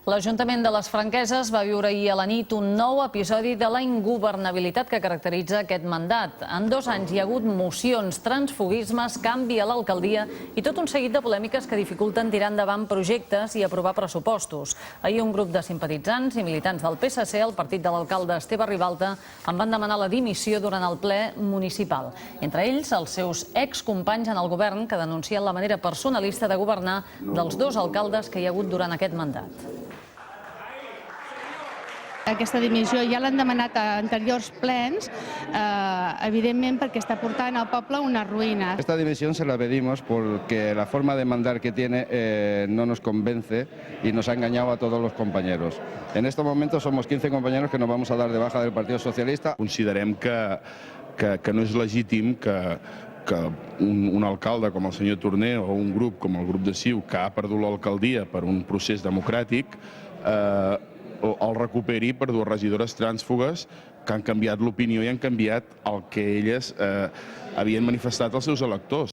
L'Ajuntament de les Franqueses va viure ahir a la nit un nou episodi de la ingovernabilitat que caracteritza aquest mandat. En 2 anys hi ha hagut mocions, transfuguismes, canvi a l'alcaldia i tot un seguit de polèmiques que dificulten tirar endavant projectes i aprovar pressupostos. Ahir un grup de simpatitzants i militants del PSC, el partit de l'alcalde Esteve Ribalta, en van demanar la dimissió durant el ple municipal. Entre ells, els seus excompanys en el govern que denuncien la manera personalista de governar dels 2 alcaldes que hi ha hagut durant aquest mandat. Aquesta dimissió ja l'han demanat a anteriors plens, evidentment perquè està portant al poble una ruïna. Esta dimisión se la pedimos porque la forma de mandar que tiene no nos convence y nos ha engañado a todos los compañeros. En estos momentos somos 15 compañeros que nos vamos a dar de baja del Partido Socialista. Considerem que no és legítim que un alcalde com el senyor Torner o un grup com el grup de CiU que ha perdut l'alcaldia per un procés democràtic el recuperi per 2 regidores trànsfugues que han canviat l'opinió i han canviat el que elles havien manifestat als seus electors.